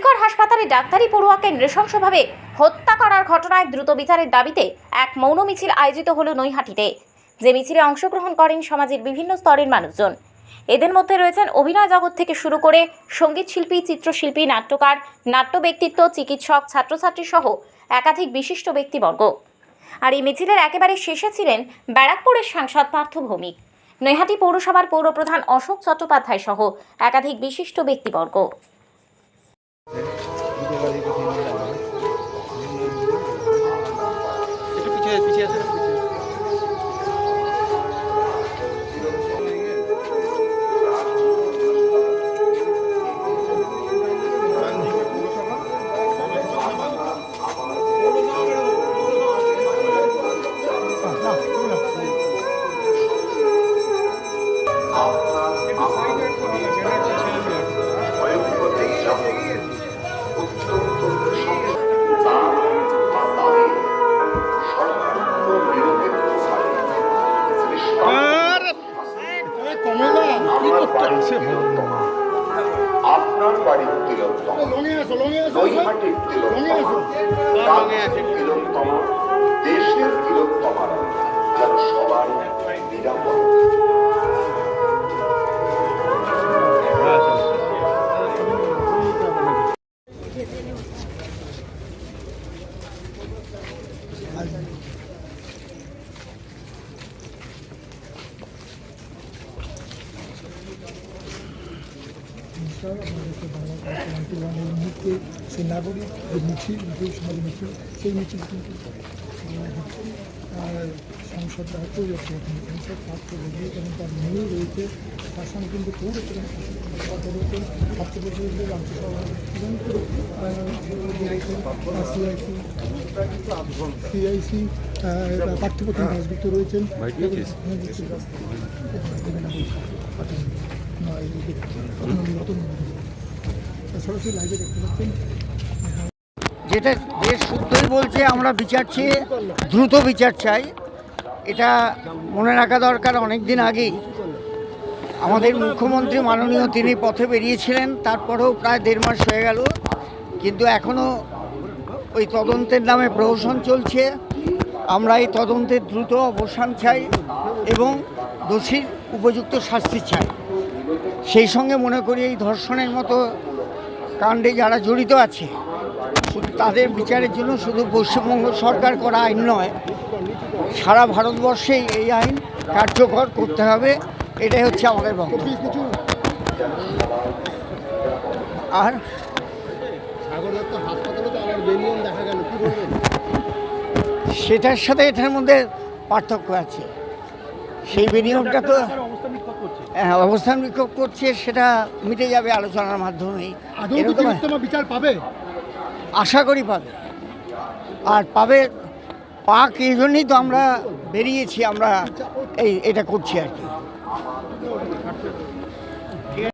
আরজিকর হাসপাতালে ডাক্তারি পড়ুয়াকে নৃশংসভাবে হত্যা করার ঘটনায় দ্রুত বিচারের দাবিতে এক মৌন মিছিল আয়োজিত হলো নৈহাটিতে। যে মিছিলে অংশগ্রহণ করেন সমাজের বিভিন্ন স্তরের মানুষজন। এদের মধ্যে রয়েছেন অভিনয় জগৎ থেকে শুরু করে সঙ্গীত শিল্পী, চিত্রশিল্পী, নাট্যকার, নাট্য ব্যক্তিত্ব, চিকিৎসক, ছাত্রছাত্রী সহ একাধিক বিশিষ্ট ব্যক্তিবর্গ। আর এই মিছিলের একেবারে শেষে ছিলেন ব্যারাকপুরের সাংসদ পার্থ ভৌমিক, নৈহাটি পৌরসভার পৌরপ্রধান অশোক চট্টোপাধ্যায় সহ একাধিক বিশিষ্ট ব্যক্তিবর্গ। আপনার বাড়ির তিলোত্তমা, নৈহাটির তিলোত্তমা, রাজ্যের তিলোত্তমা, দেশের তিলোত্তমারা যেন সবার নিরাপদ। এই মুহূর্তে সেই নাগরিক যে মিছিল, সমাজ মিছিল, সেই মিছিল কিন্তু আর সংসদ দায়িত্বই যাচ্ছে সংসদ পার্থ ভৌমিক এবং তার মূল রয়েছে তার সঙ্গে কিন্তু পৌরপ্রধান ছাত্রপরিষদের রাজ্যসভা সিআইসি পার্থপ্রতিম দাশগুপ্ত রয়েছেন। যেটা দেশ শুদ্ধই বলছে, আমরা বিচার চেয়ে দ্রুত বিচার চাই। এটা মনে রাখা দরকার, অনেক দিন আগেই আমাদের মুখ্যমন্ত্রী মাননীয় তিনি পথে বেরিয়েছিলেন, তারপরেও প্রায় 1.5 মাস হয়ে গেল, কিন্তু এখনও ওই তদন্তের নামে প্রহসন চলছে। আমরা এই তদন্তের দ্রুত অবসান চাই এবং দোষীর উপযুক্ত শাস্তি চাই। সেই সঙ্গে মনে করি এই ধর্ষণের মতো কাণ্ডে যারা জড়িত আছে শুধু তাদের বিচারের জন্য শুধু পশ্চিমবঙ্গ সরকার করা আইন নয়, সারা ভারতবর্ষেই এই আইন কার্যকর করতে হবে। এটাই হচ্ছে আমাদের বক্তব্য। আর সেটার সাথে এটার মধ্যে পার্থক্য আছে। সেই বেনিয়মটা তো অবস্থান বিক্ষোভ করছে, সেটা মিটে যাবে আলোচনার মাধ্যমেই। বিচার পাবে, আশা করি পাবে, আর পাবে পাক এই জন্যই তো আমরা বেরিয়েছি, আমরা এটা করছি আর কি।